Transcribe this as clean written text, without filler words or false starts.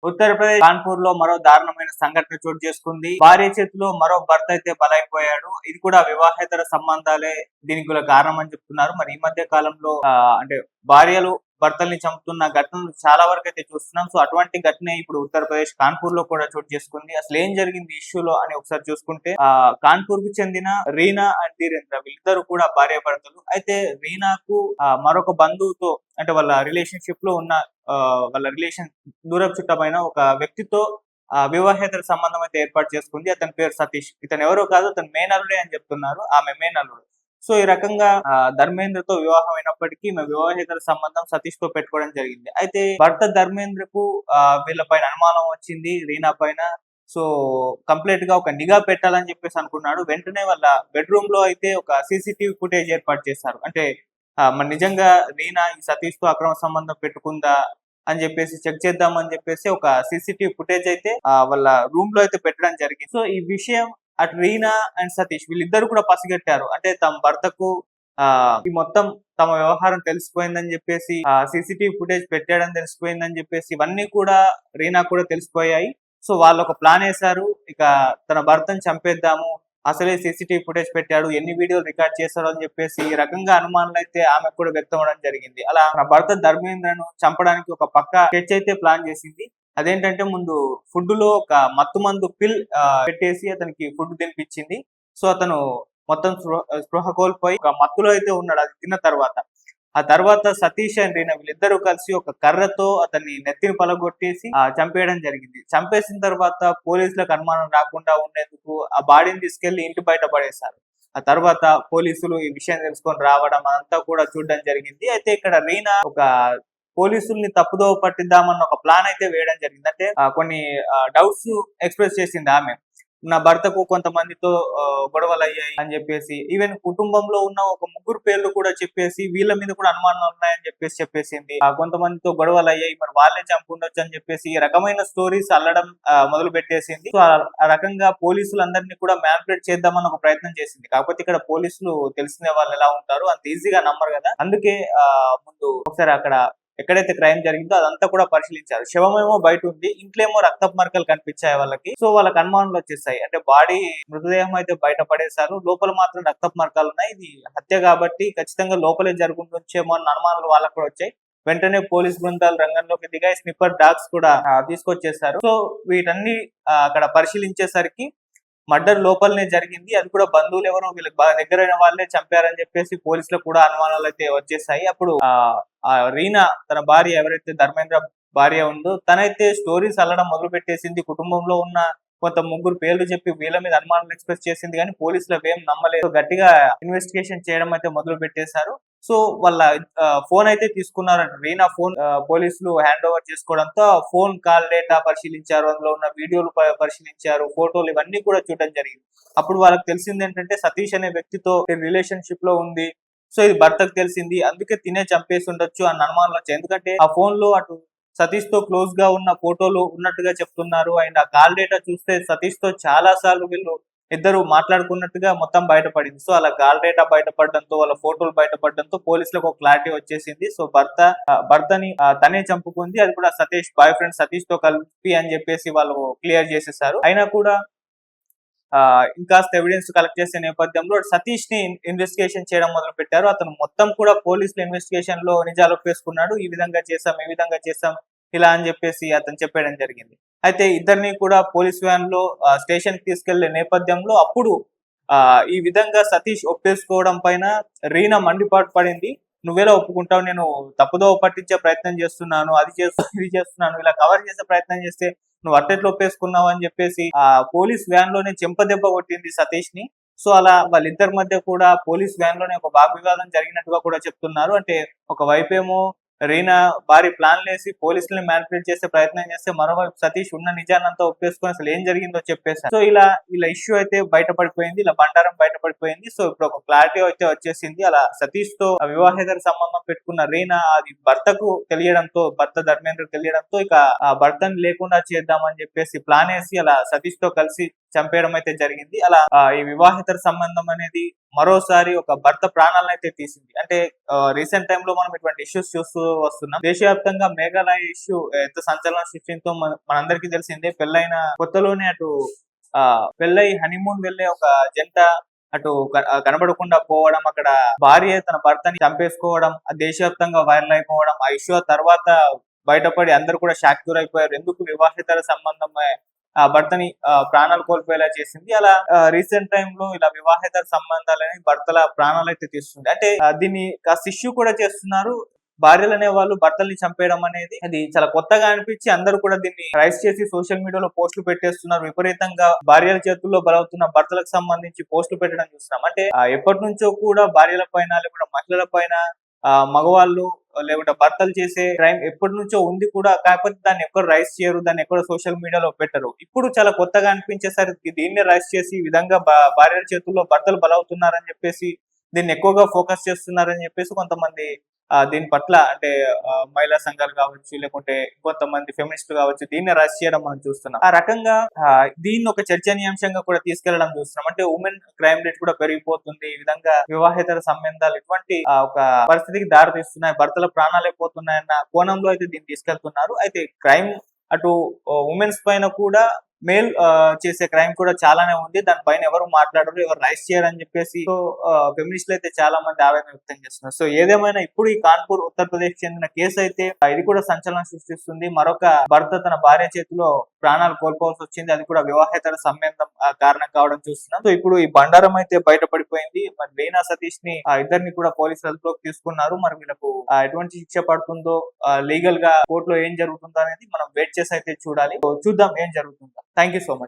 ఉత్తరప్రదేశ్ కాన్పూర్ లో మరో దారుణమైన సంఘటన చోటు చేసుకుంది. భార్య చేతిలో మరో భర్త అయితే బలైపోయాడు. ఇది కూడా వివాహేతర సంబంధాలే దీనికి గల కారణం అని చెప్తున్నారు. మరి ఈ మధ్య కాలంలో అంటే భార్యలు భర్తల్ని చంపుతున్న ఘటనలు చాలా వరకు అయితే చూస్తున్నాం. సో అటువంటి ఘటనే ఇప్పుడు ఉత్తరప్రదేశ్ కాన్పూర్ లో కూడా చోటు చేసుకుంది. అసలు ఏం జరిగింది ఇష్యూలో అని ఒకసారి చూసుకుంటే, కాన్పూర్ కు చెందిన రీనా అండ్ ధీరేంద్ర వీళ్ళిద్దరు కూడా భార్య భర్తలు. అయితే రీనాకు మరొక బంధువుతో అంటే వాళ్ళ రిలేషన్షిప్ లో ఉన్న వాళ్ళ రిలేషన్ దూరపు చుట్టమైన ఒక వ్యక్తితో వివాహేతర సంబంధం అయితే ఏర్పాటు చేసుకుంది. అతని పేరు సతీష్. ఇతను ఎవరో కాదు, అతను మేనల్లుడే అని చెప్తున్నారు. ఆమె మేనల్లుడు. సో ఈ రకంగా ధర్మేంద్రతో వివాహం అయినప్పటికీ వివాహేతర సంబంధం సతీష్ తో పెట్టుకోవడం జరిగింది. అయితే భర్త ధర్మేంద్రకు వీళ్ళ పైన అనుమానం వచ్చింది, రీనా పైన. సో కంప్లీట్ గా ఒక నిఘా పెట్టాలని చెప్పేసి అనుకున్నాడు. వెంటనే వాళ్ళ బెడ్రూమ్ లో అయితే ఒక సీసీటీవీ ఫుటేజ్ ఏర్పాటు చేశారు. అంటే మరి నిజంగా రీనా ఈ సతీష్ తో అక్రమ సంబంధం పెట్టుకుందా అని చెప్పేసి చెక్ చేద్దామని చెప్పేసి ఒక సీసీటీవీ ఫుటేజ్ అయితే వాళ్ళ రూమ్ లో అయితే పెట్టడం జరిగింది. సో ఈ విషయం అటు రీనా అండ్ సతీష్ వీళ్ళిద్దరు కూడా పసిగట్టారు. అంటే తమ భర్తకు ఈ మొత్తం తమ వ్యవహారం తెలిసిపోయిందని చెప్పేసి సీసీటీవీ ఫుటేజ్ పెట్టాడని తెలిసిపోయిందని చెప్పేసి ఇవన్నీ కూడా రీనా కూడా తెలిసిపోయాయి. సో వాళ్ళు ఒక ప్లాన్ వేశారు. ఇక తన భర్తను చంపేద్దాము, అసలే సీసీటీవీ ఫుటేజ్ పెట్టాడు, ఎన్ని వీడియోలు రికార్డ్ చేశాడు అని చెప్పేసి ఈ రకంగా అనుమానాలు అయితే ఆమెకు కూడా వ్యక్తం అవడం జరిగింది. అలా తన భర్త ధర్మేంద్రను చంపడానికి ఒక పక్క స్కెచ్ అయితే ప్లాన్ చేసింది. అదేంటంటే ముందు ఫుడ్ లో ఒక మత్తు మందు పిల్ పెట్టేసి అతనికి ఫుడ్ తినిపించింది. సో అతను మొత్తం స్పృహ కోల్పోయి ఒక మత్తులో అయితే ఉన్నాడు అది తిన్న తర్వాత. ఆ తర్వాత సతీష్ అండ్ రీనా వీళ్ళిద్దరూ కలిసి ఒక కర్రతో అతన్ని నెత్తిని పలగొట్టేసి చంపేయడం జరిగింది. చంపేసిన తర్వాత పోలీసులకు అనుమానం రాకుండా ఉండేందుకు ఆ బాడీని తీసుకెళ్లి ఇంటి బయట పడేశారు. ఆ తర్వాత పోలీసులు ఈ విషయం తెలుసుకొని రావడం అదంతా కూడా చూడడం జరిగింది. అయితే ఇక్కడ రీనా ఒక పోలీసుల్ని తప్పుదోవ పట్టిద్దామన్న ఒక ప్లాన్ అయితే వేయడం జరిగింది. అంటే కొన్ని డౌట్స్ ఎక్స్ప్రెస్ చేసింది ఆమె. నా భర్తకు కొంతమందితో గొడవలు అయ్యాయి అని చెప్పేసి, ఈవెన్ కుటుంబంలో ఉన్న ఒక ముగ్గురు పేర్లు కూడా చెప్పేసి వీళ్ళ మీద కూడా అనుమానాలు ఉన్నాయని చెప్పేసింది. కొంతమందితో గొడవలు అయ్యాయి, మరి వాళ్ళే చంపుండొచ్చు అని చెప్పేసి ఈ రకమైన స్టోరీస్ అల్లడం మొదలు పెట్టేసింది. సో ఆ రకంగా పోలీసులందరినీ కూడా మ్యానిపులేట్ చేద్దామని ఒక ప్రయత్నం చేసింది. కాకపోతే ఇక్కడ పోలీసులు తెలిసిన వాళ్ళు ఎలా ఉంటారు, అంత ఈజీగా నమ్మరు కదా. అందుకే ముందు ఒకసారి అక్కడ ఎక్కడైతే క్రైమ్ జరిగిందో అదంతా కూడా పరిశీలించారు. శవమేమో బయట ఉంది, ఇంట్లో ఏమో రక్తపు మరకలు కనిపించాయి వాళ్ళకి. సో వాళ్ళకి అనుమానాలు వచ్చేసాయి. అంటే బాడీ మృతదేహం అయితే బయట పడేశారు, లోపల మాత్రం రక్తపు మరకలు ఉన్నాయి, ఇది హత్య కాబట్టి ఖచ్చితంగా లోపలే జరుగుతుందేమో అన్న అనుమానాలు వాళ్ళకు కూడా వచ్చాయి. వెంటనే పోలీస్ బృందాలు రంగంలోకి దిగాయి, స్నిప్పర్ డాగ్స్ కూడా తీసుకొచ్చేసారు. సో వీటన్ని అక్కడ పరిశీలించేసరికి మర్డర్ లోపలనే జరిగింది, అది కూడా బంధువులు ఎవరో వీళ్ళకి బాగా దగ్గరైన వాళ్ళే చంపారని చెప్పేసి పోలీసులకు కూడా అనుమానాలు అయితే వచ్చేసాయి. అప్పుడు రీనా తన భార్య ఎవరైతే ధర్మేంద్ర భార్య ఉందో తనైతే స్టోరీస్ అల్లడం మొదలు పెట్టేసింది. కుటుంబంలో ఉన్న కొంత ముగ్గురు పేర్లు చెప్పి వీళ్ళ మీద అనుమానాలు ఎక్స్ప్రెస్ చేసింది, కానీ పోలీసులు అవేం నమ్మలేదు. గట్టిగా ఇన్వెస్టిగేషన్ చేయడం అయితే మొదలు పెట్టేశారు. సో వాళ్ళ ఫోన్ అయితే తీసుకున్నారంట. రీనా ఫోన్ పోలీసులు హ్యాండ్ ఓవర్ చేసుకోవడంతో ఫోన్ కాల్ డేటా పరిశీలించారు, అందులో ఉన్న వీడియోలు పరిశీలించారు, ఫోటోలు ఇవన్నీ కూడా చూడడం జరిగింది. అప్పుడు వాళ్ళకి తెలిసింది ఏంటంటే సతీష్ అనే వ్యక్తితో రిలేషన్షిప్ లో ఉంది. సో ఇది భర్తకు తెలిసింది, అందుకే తినే చంపేసి ఉండొచ్చు అన్న అనుమానాలు వచ్చాయి. ఎందుకంటే ఆ ఫోన్ లో అటు సతీష్ తో క్లోజ్ గా ఉన్న ఫోటోలు ఉన్నట్టుగా చెప్తున్నారు. అండ్ ఆ కాల్ డేటా చూస్తే సతీష్ తో చాలా సార్లు వీళ్ళు ఇద్దరు మాట్లాడుకున్నట్టుగా మొత్తం బయటపడింది. సో అలా కాల్ డేటా బయటపడడంతో, వాళ్ళ ఫోటోలు బయటపడడంతో పోలీసులకు ఒక క్లారిటీ వచ్చేసింది. సో భర్తని తనే చంపుకుంది, అది కూడా సతీష్ బాయ్ ఫ్రెండ్ సతీష్ తో కలిపి అని చెప్పేసి వాళ్ళు క్లియర్ చేసేసారు. అయినా కూడా ఇంకాస్త ఎవిడెన్స్ కలెక్ట్ చేసే నేపథ్యంలో సతీష్ ని ఇన్వెస్టిగేషన్ చేయడం మొదలు పెట్టారు. అతను మొత్తం కూడా పోలీసుల ఇన్వెస్టిగేషన్ లో నిజాలు ఒప్పేసుకున్నాడు. ఈ విధంగా చేసాం ఇలా అని చెప్పేసి అతను చెప్పడం జరిగింది. అయితే ఇద్దరిని కూడా పోలీస్ వ్యాన్ లో స్టేషన్ కి తీసుకెళ్లే నేపథ్యంలో అప్పుడు ఈ విధంగా సతీష్ ఒప్పేసుకోవడం పైన రీనా మండిపాటు పడింది. నువ్వేలా ఒప్పుకుంటావు, నేను తప్పుదోవ పట్టించే ప్రయత్నం చేస్తున్నాను, అది చేస్తున్నాను, ఇలా కవర్ చేసే ప్రయత్నం చేస్తే నువ్వు అట్టెట్లు ఒప్పేసుకున్నావు అని చెప్పేసి పోలీస్ వ్యాన్ లోనే చెంపదెబ్బ కొట్టింది సతీష్ ని. సో అలా వాళ్ళిద్దరి మధ్య కూడా పోలీస్ వ్యాన్ లోనే ఒక వాగ్వివాదం జరిగినట్టుగా కూడా చెప్తున్నారు. అంటే ఒక వైపేమో రీనా భారీ ప్లాన్లు వేసి పోలీసుల్ని మ్యానిపులేట్ చేసే ప్రయత్నం చేస్తే, మరోవైపు సతీష్ ఉన్న నిజానంతా ఒప్పేసుకొని అసలు ఏం జరిగిందో చెప్పేశారు. సో ఇలా ఇష్యూ అయితే బయటపడిపోయింది, ఇలా బండారం బయటపడిపోయింది. సో ఇప్పుడు ఒక క్లారిటీ అయితే వచ్చేసింది. అలా సతీష్ తో వివాహేతర సంబంధం పెట్టుకున్న రీనా అది భర్తకు తెలియడంతో, భర్త ధర్మేంద్ర తెలియడంతో ఇక ఆ భర్తని లేకుండా చేద్దామని చెప్పేసి ప్లాన్ వేసి అలా సతీష్ తో కలిసి చంపేయడం అయితే జరిగింది. అలా ఈ వివాహేతర సంబంధం అనేది మరోసారి ఒక భర్త ప్రాణాలను అయితే తీసింది. అంటే రీసెంట్ టైమ్ లో మనం ఇటువంటి ఇష్యూస్ చూస్తూ వస్తున్నాం. దేశవ్యాప్తంగా మేఘాలయ ఇష్యూ ఎంత సంచలనం సృష్టిందో మనందరికీ తెలిసిందే. పెళ్ళైన కొత్తలోనే అటు పెళ్ళై హనీమూన్ వెళ్లే ఒక జంట అటు కనబడకుండా పోవడం, అక్కడ భార్య తన భర్తని చంపేసుకోవడం, దేశవ్యాప్తంగా వైరల్ అయిపోవడం, ఆ ఇష్యూ తర్వాత బయటపడి అందరూ కూడా షాక్ గురైపోయారు. ఎందుకు వివాహేతర సంబంధం ఆ భర్తని ప్రాణాలు కోల్పోయేలా చేసింది. అలా రీసెంట్ టైమ్ లో ఇలా వివాహేతర సంబంధాలని భర్తల ప్రాణాలు అయితే తీస్తుంది. అంటే దీన్ని కాస్త ఇష్యూ కూడా చేస్తున్నారు. భార్యలు అనే వాళ్ళు భర్తల్ని చంపేయడం అనేది అది చాలా కొత్తగా అనిపించి అందరూ కూడా దీన్ని రైస్ చేసి సోషల్ మీడియాలో పోస్టులు పెట్టేస్తున్నారు. విపరీతంగా భార్యల చేతుల్లో బలవుతున్న భర్తలకు సంబంధించి పోస్టులు పెట్టడం చూస్తున్నాం. అంటే ఎప్పటి నుంచో కూడా భార్యల పైన లేకుంటే మహిళల పైన మగవాళ్ళు లేకుంటే భర్తలు చేసే క్రైమ్ ఎప్పటి నుంచో ఉంది కూడా. కాకపోతే దాన్ని ఎక్కడ రైస్ చేయరు, దాన్ని ఎక్కడ సోషల్ మీడియాలో పెట్టరు. ఇప్పుడు చాలా కొత్తగా అనిపించేసరికి దీన్ని రైస్ చేసి ఈ విధంగా భార్యల చేతుల్లో భర్తలు బలవుతున్నారని చెప్పేసి దీన్ని ఎక్కువగా ఫోకస్ చేస్తున్నారని చెప్పేసి కొంతమంది దీని పట్ల అంటే మహిళా సంఘాలు కావచ్చు, లేకుంటే కొంతమంది ఫెమినిస్టులు కావచ్చు, దీన్ని రైస్ చేయడం మనం చూస్తున్నాం. ఆ రకంగా దీన్ని ఒక చర్చనీయాంశంగా కూడా తీసుకెళ్లడం చూస్తున్నాం. అంటే ఉమెన్ క్రైమ్ రేట్ కూడా పెరిగిపోతుంది. ఈ విధంగా వివాహేతర సంబంధాలు ఇటువంటి ఒక పరిస్థితికి దారి తీస్తున్నాయి, భర్తల ప్రాణాలు అయిపోతున్నాయన్న కోణంలో అయితే దీన్ని తీసుకెళ్తున్నారు. అయితే క్రైమ్ అటు ఉమెన్స్ పైన కూడా మేల్ చేసే క్రైమ్ కూడా చాలానే ఉంది. దానిపైన ఎవరు మాట్లాడరు, ఎవరు రైస్ చేయరని చెప్పేసి ఫెమినిస్టులు అయితే చాలా మంది ఆవేదన వ్యక్తం చేస్తున్నారు. సో ఏదేమైనా ఇప్పుడు ఈ కాన్పూర్ ఉత్తరప్రదేశ్ చెందిన కేసు అయితే ఇది కూడా సంచలనం సృష్టిస్తుంది. మరొక భర్త తన భార్య చేతిలో ప్రాణాలు కోల్పోవాల్సి వచ్చింది. అది కూడా వివాహేతర సంబంధం కారణం కావడం చూస్తున్నాం. సో ఇప్పుడు ఈ బండారం అయితే బయటపడిపోయింది. మరి రీనా సతీష్ ని ఇద్దరిని కూడా పోలీసులు అదుపులోకి తీసుకున్నారు. మరి వీళ్ళకు ఎటువంటి శిక్ష పడుతుందో, లీగల్ గా కోర్టులో ఏం జరుగుతుందో అనేది మనం వెయిట్ చేసి అయితే చూడాలి. చూద్దాం ఏం జరుగుతుందో. Thank you so much.